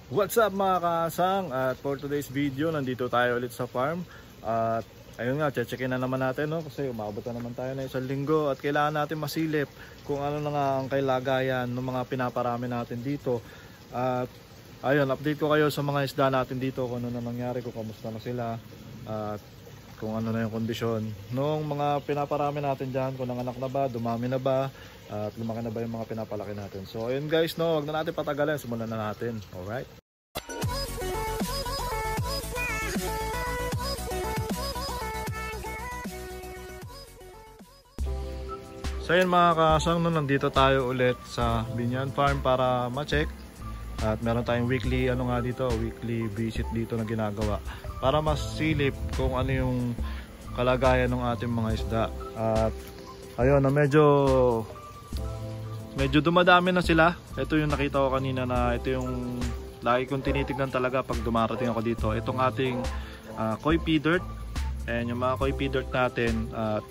What's up mga kaasang? At for today's video, nandito tayo ulit sa farm. At ayun nga, checkin na naman natin, no? Kasi umabot na naman tayo na isang linggo. At kailangan natin masilip kung ano na nga ang kailagayan ng mga pinaparami natin dito. At ayun, update ko kayo sa mga isda natin dito, kung ano na nangyari, kung kamusta na sila, at kung ano na yung kondisyon nung mga pinaparami natin dyan, kung nanganak na ba, dumami na ba, at lumaki na ba yung mga pinapalaki natin. So ayun guys, no, wag na natin patagalan, simulan na natin. Alright. So yun mga kasang, no, nandito tayo ulit sa Binyan Farm para ma-check. At meron tayong weekly weekly visit dito na ginagawa para masilip kung ano yung kalagayan ng ating mga isda. At ayun, na medyo dumadami na sila. Ito yung nakita ko kanina, na ito yung lagi kong tinitignan talaga pag dumarating ako dito. Itong ating koi pea dirt. Ayan yung mga koi pea dirt natin. At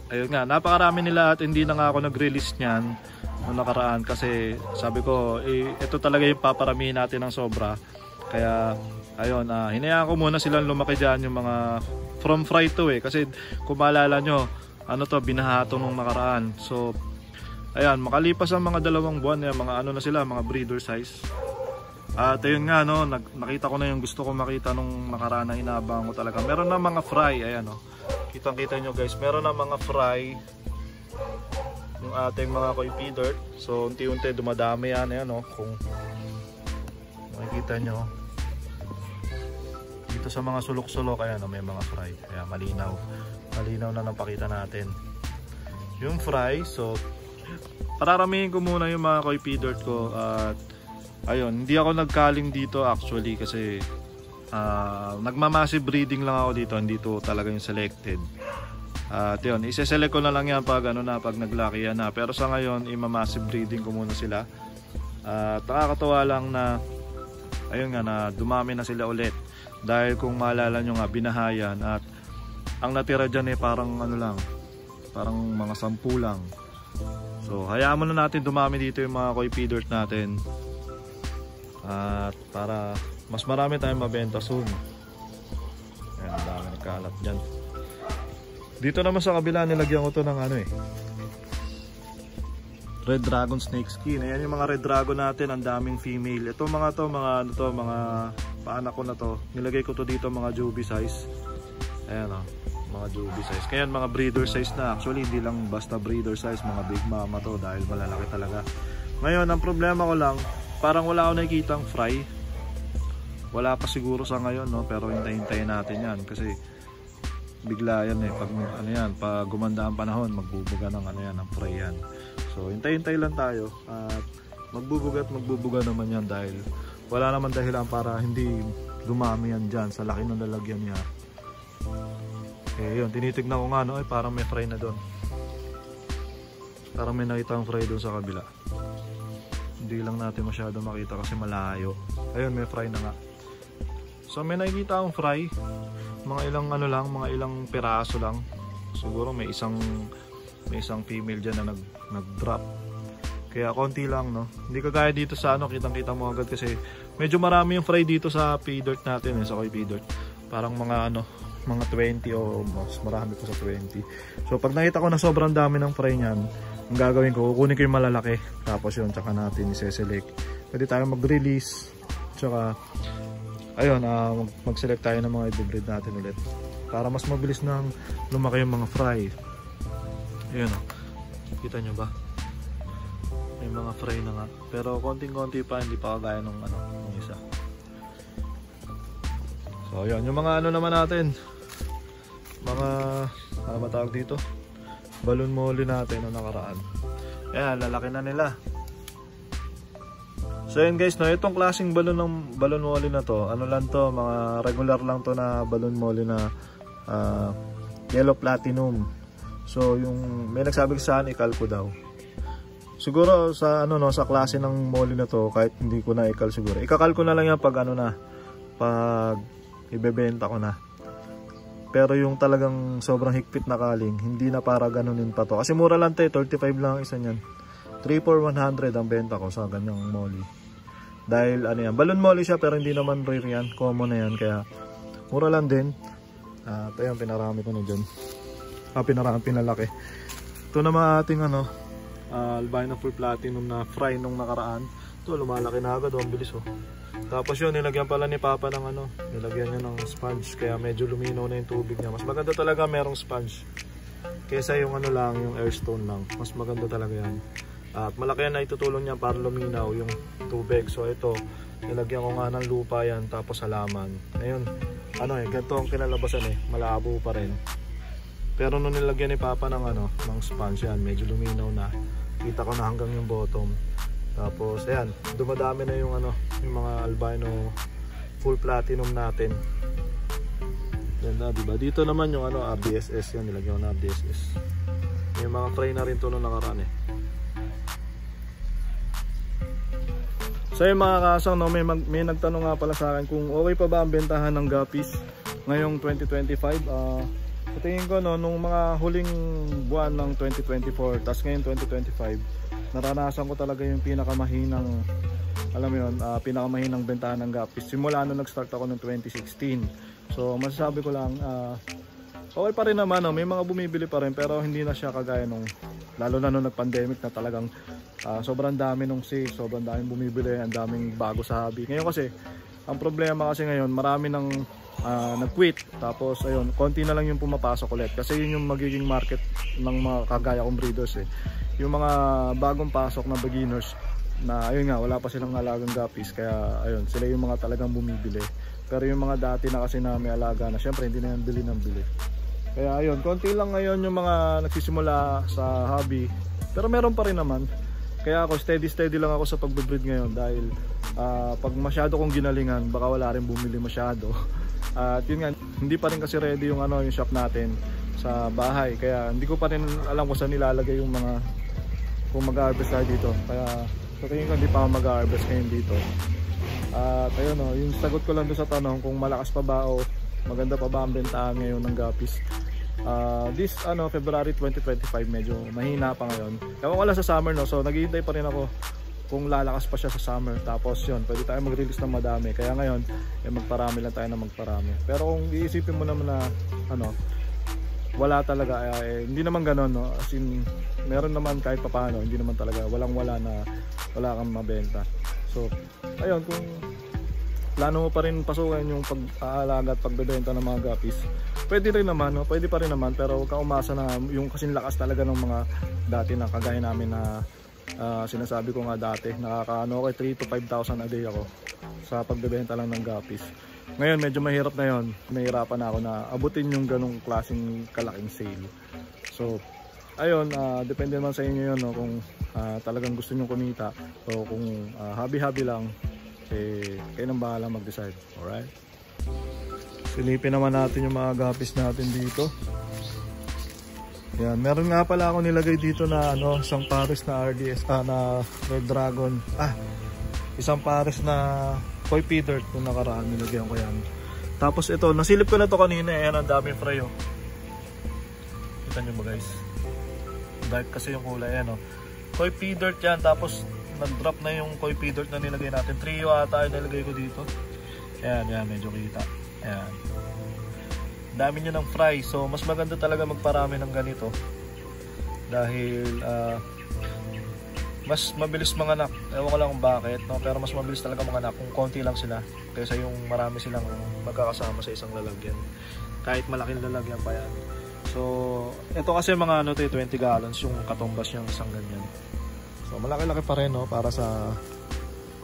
ayun nga, napakarami nila at hindi na nga ako nag-release niyan noong nakaraan kasi sabi ko, ito talaga yung paparamihin natin ng sobra. Kaya ayun, hinayaan ko muna silang lumaki dyan, yung mga from fry to kasi kung maalala nyo, ano to, binahato nung nakaraan. So ayan, makalipas ang mga 2 buwan, mga ano na sila, mga breeder size. At ayun nga, no, nakita ko na yung gusto ko makita nung nakaraan na inaabangan ko talaga. Meron na mga fry, ayan, no. Kitang-kita nyo guys, meron na mga fry yung ating mga koi pea dirt. So unti-unti dumadami yan, ayan, no. Kung makikita nyo dito sa mga sulok-sulok, ayan, no, may mga fry. Kaya malinaw na napakita natin yung fry. So pararamihin ko muna yung mga koi pea dirt ko. At ayun, hindi ako nagkaling dito actually kasi nagmamassive breeding lang ako dito, hindi to talaga yung selected. At yun, ise-select ko na lang yan pag pag naglaki yan na. Pero sa ngayon, imamassive breeding ko muna sila. At nakakatawa lang na ayun nga, na dumami na sila ulit. Dahil kung maalala nyo nga, binahayan at ang natira dyan parang parang mga 10 lang. So hayaan mo na natin dumami dito yung mga koi pea dirt natin. At para mas marami tayong mabenta soon. Ayan, ang dami nagkalat dyan. Dito naman sa kabila, nilagyan ko to ng Red Dragon Snake Skin. Ayan yung mga Red Dragon natin, ang daming female. Ito mga paanak ko na to. Nilagay ko to dito mga Joby size. Ayan, mga Joby size. Kaya mga breeder size na. Actually hindi lang basta breeder size, mga big mama to dahil malalaki talaga. Ngayon ang problema ko lang, parang wala ako nakikitang fry. Wala pa siguro sa ngayon, no, pero hintayin natin yan kasi bigla yan pag gumanda ang panahon, magbubuga ng ng fry yan. So hintay lang tayo at magbubuga naman yan dahil wala naman dahilan para hindi dumami yan dyan sa laki ng lalagyan niya. Yun, tinitignan ko nga, no, parang may fry na doon. Parang may nakita ang fry doon sa kabila. Hindi lang natin masyado makita kasi malayo. Ayun, may fry na nga. So may nakikita akong fry, mga ilang piraso lang. Siguro may isang female dyan na nag-drop. Kaya konti lang, no. Hindi kagaya dito sa kitang-kita mo agad kasi medyo marami yung fry dito sa pea dirt natin, sa koi pea dirt. Parang mga 20 o mas marami pa sa 20. So pag nakita ko na sobrang dami ng fry niyan, ang gagawin ko, kukunin ko yung malalaki. Tapos yun, tsaka natin i-select. Pwede tayo mag-release. Tsaka ayun, mag-select tayo ng mga i-breed natin ulit para mas mabilis nang lumaki yung mga fry. Ayun, kita nyo ba? May mga fry na nga, pero konting-konti pa, hindi pa kagaya nung isa. So ayun, yung mga naman natin, mga matawag dito, balloon molly natin na nakaraan. Ayan, lalaki na nila. So yun guys, no, itong klaseng balloon molly na to, lang to, mga regular lang to na balloon molly na yellow platinum. So yung may nagsabi sa akin, ikal ko daw. Siguro sa sa klase ng molly na to, kahit hindi ko na ikal siguro. Ikakal ko na lang yan pag pag ibebenta ko na. Pero yung talagang sobrang higpit na kaling, hindi na para ganunin pa to. Kasi mura lang 35 lang ang isa niyan. 3 for 100 ang benta ko sa ganyang molly. Dahil ano yan, balloon molly siya pero hindi naman rare yan, common na yan, kaya mura lang din. At ayun, pinarami ko na dyan. Pinalaki. Ito naman ating ano, albino full platinum na fry nung nakaraan. Ito, lumalaki na agad, ang bilis oh. Tapos yun, nilagyan pala ni Papa ng ano, nilagyan niya ng sponge, kaya medyo luminaw na yung tubig niya. Mas maganda talaga merong sponge kaysa yung ano lang, yung airstone lang. Mas maganda talaga yan. At malaki na itutulong niya para luminaw yung tubig. So ito, nilagyan ko nga ng lupa yan, tapos halaman. Ayun, ano ganito ang kinalabasan malabo pa rin. Pero nung nilagyan ni Papa ng ano, ng sponge yan, medyo luminaw na. Kita ko na hanggang yung bottom. Tapos ayan, dumadami na yung ano, yung mga albino full platinum natin. Yan na, diba? Dito naman yung ano, RDSS yan, nilagyan ko na RDSS. Yung mga fry na rin to nung nakaraan So yung mga kasang, no, may nagtanong nga pala sa akin kung okay pa ba ang bentahan ng guppies ngayong 2025. Sa tingin ko, no, nung mga huling buwan ng 2024, tas ngayon 2025, naranasan ko talaga yung pinakamahinang, alam mo yun, pinakamahinang bentahan ng guppies simula na nag-start ako ng 2016. So masasabi ko lang, okay pa rin naman, no? May mga bumibili pa rin, pero hindi na siya kagaya nung, lalo na nung nag-pandemic na talagang sobrang dami nung sales, sobrang daming bumibili, ang daming bago sa hobby. Ngayon kasi, ang problema kasi ngayon, marami nang nag-quit, tapos ayun, konti na lang yung pumapasok ulit kasi yun yung magiging market ng mga kagaya kong breeders yung mga bagong pasok na beginners na ayun nga, wala pa silang alagang guppies, kaya ayun, sila yung mga talagang bumibili. Pero yung mga dati na kasi na may alaga na, syempre hindi na yan bili ng bili. Kaya ayun, konti lang ngayon yung mga nagsisimula sa hobby, pero meron pa rin naman. Kaya ako steady lang ako sa pagbe-breed ngayon dahil pag masyado kong ginalingan, baka wala rin bumili masyado. At yun nga, hindi pa rin kasi ready yung ano, yung shop natin sa bahay, kaya hindi ko pa rin alam kung saan nilalagay yung mga, kung mag-harvest tayo dito. Kaya sa tingin ko hindi pa ako mag-harvest ngayon dito. At ayun, no, yung sagot ko lang doon sa tanong kung malakas pa ba o maganda pa ba ang bentahan ngayon ng guppies. This ano, February 2025, medyo mahina pa ngayon. Ewan ko lang sa summer, no, so naghihintay pa rin ako kung lalakas pa siya sa summer. Tapos yun, pwede tayo mag-release ng madami. Kaya ngayon, magparami lang tayo na magparami. Pero kung iisipin mo naman na ano, wala talaga, hindi naman ganon, no? As in, meron naman kahit papaano, hindi naman talaga, walang-wala na wala kang mabenta. So, ayun, kung plano mo pa rin pasukan yung pag-aalaga at pagbebenta ng mga guppies, pwede rin naman, no? Pwede pa rin naman, pero huwag kang umasa na yung kasing lakas talaga ng mga dati na kagaya namin na sinasabi ko nga dati, nakakaano ako 3 to 5,000 a day ako sa pagbebenta lang ng guppies. Ngayon medyo mahirap na yon, nahihirapan na ako na abutin yung ganong klaseng kalaking sale. So ayun, depende naman sa inyo yun, no? Kung talagang gusto nyo kumita o kung hobby lang, kayo nang bahala mag-decide. Alright, silipin naman natin yung mga guppies natin dito. Yan, meron nga pala ako nilagay dito na ano, isang pares na RDS, na Red Dragon. Isang pares na koi feeder kung nakaraan, nilagyan ko yan. Tapos ito, nasilip ko na to kanina, ayan, ang daming fry oh. Kita nyo ba guys? Dark kasi yung kulay, ayan oh. Koi feeder yan, tapos nag-drop na yung koi feeder na nilagay natin. Trio ata yung nilagay ko dito. Ayan, yan, medyo kita. Ayan. Dami nyo ng fry, so mas maganda talaga magparami ng ganito dahil mas mabilis manganak. Ewan ko lang kung bakit, no? Pero mas mabilis talaga manganak kung konti lang sila kaysa yung marami silang magkakasama sa isang lalagyan, kahit malaking lalagyan pa yan. So ito kasi mga ano, 20 gallons yung katumbas yung isang ganyan, so malaki-laki pa rin, no? Para sa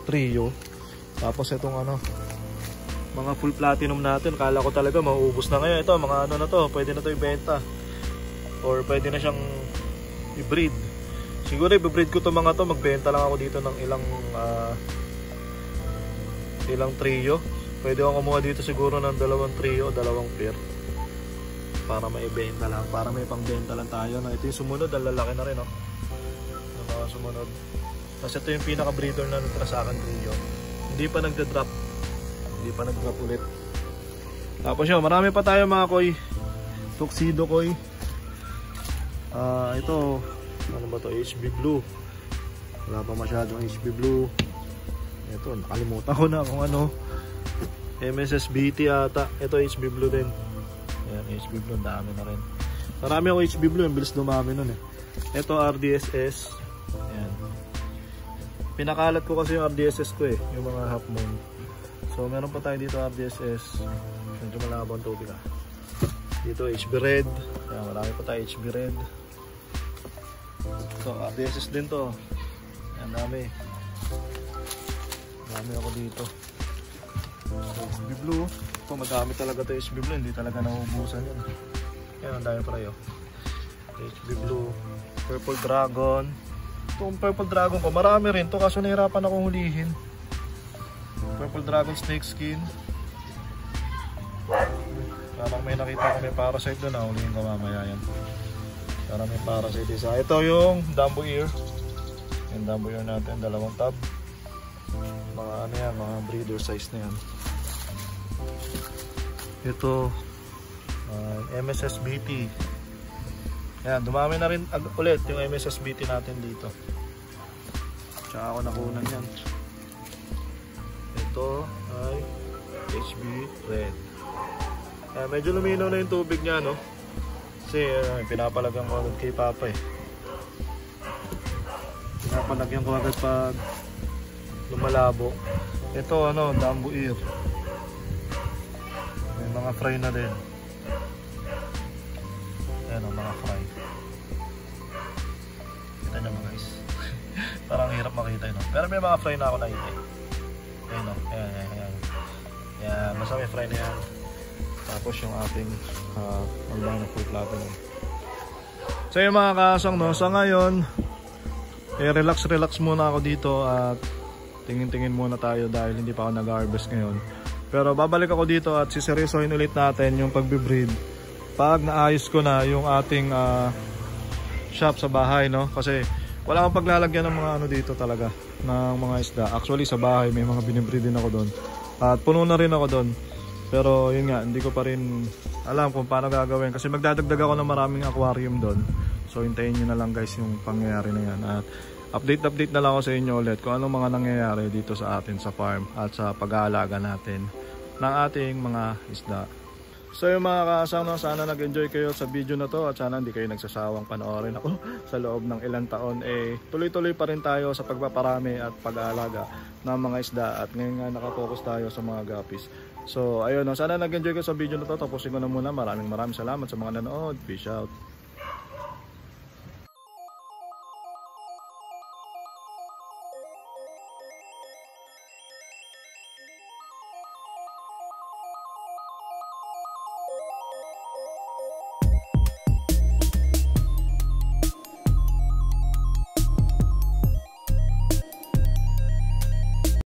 trio. Tapos itong ano, mga full platinum natin, kala ko talaga mauubos na ngayon. Ito, mga ano na to, pwede na to ibenta or pwede na siyang i-breed. Siguro i-breed ko to mga to, magbenta lang ako dito ng ilang trio. Pwede ako kumuha dito siguro ng 2 trio, 2 pair para maibenta lang, para may pangbenta lang tayo. Ito yung sumunod, ang lalaki na rin, no? Yung mga sumunod. Kasi ito yung pinaka breeder na natira sa akin, trio. Hindi pa nagda-drop, hindi pa nag-drop ulit. Tapos yun, marami pa tayo mga koi. Tuxedo koi. Ito, ano ba to? HB Blue. Wala pa masyadong HB Blue. Ito, nakalimutan ko na kung ano. MSSBT ata. Ito HB Blue din. Ayan, HB Blue, dami na rin. Marami ako HB Blue, yung bilis dumami nun eh. Ito RDSS. Ayan. Pinakalat ko kasi yung RDSS ko eh, yung mga half moon. So meron pa tayo dito RDSS. Medyo malabo ang tubig ah. Dito HB Red. Ayan, marami pa tayo HB Red. So RDSS din to. Ayan, dami. Dami ako dito. So, HB Blue. Ito, madami talaga to HB Blue. Hindi talaga nauubusan yun. Ayan, ang dami pa rin. HB Blue. Purple Dragon. Itong Purple Dragon ko, marami rin to kaso nahirapan akong hulihin. Purple Dragon Snake Skin. Parang may nakita ko may parasite doon, hulihin ko mamaya yan. Parang may parasite isa. Ito yung Dumbo Ear. Yung Dumbo Ear natin, dalawang tab. Mga ano yan, mga breeder size na yan. Ito MSSBT. Ayan, dumami na rin ulit yung MSSBT natin dito. Tsaka ako nakunan yan. Ito ay HB Red. Ayan, medyo luminaw na yung tubig niya, no? Kasi pinapalagyan ko agad kay Papa eh. Pinapalagyan ko agad pag lumalabo. Ito ano, Dumbo Ear. May mga fry na din. Ayan o, mga fry. Kita nyo mga guys. Parang hirap makita yun. Pero may mga fry na ako nakita. Ayan o, ayan. Ayan, basta may fry na yan. Tapos yung ating albino full platinum. So yung mga kasang, no, sa ngayon relax muna ako dito at tingin-tingin muna tayo dahil hindi pa ako nag-harvest ngayon. Pero babalik ako dito at siseryosohin ulit natin yung pagbe-breed pag naayos ko na yung ating shop sa bahay, no? Kasi wala akong paglalagyan ng mga ano dito talaga ng mga isda. Actually sa bahay may mga binibreed din ako doon at puno na rin ako doon. Pero yun nga, hindi ko pa rin alam kung paano gagawin kasi magdadagdag ako ng maraming aquarium doon. So hintayin nyo na lang guys yung pangyayari na yan. At update na lang ako sa inyo ulit kung anong mga nangyayari dito sa atin sa farm at sa pag-aalaga natin ng ating mga isda. So yung mga kasama, sana nag-enjoy kayo sa video na to at sana hindi kayo nagsasawang panoorin ako sa loob ng ilang taon. Tuloy-tuloy pa rin tayo sa pagpaparami at pag-aalaga ng mga isda at ngayon nga nakafocus tayo sa mga guppies. So ayun, sana nag-enjoy kayo sa video na to. Tapusin ko na muna. Maraming salamat sa mga nanood. Peace out.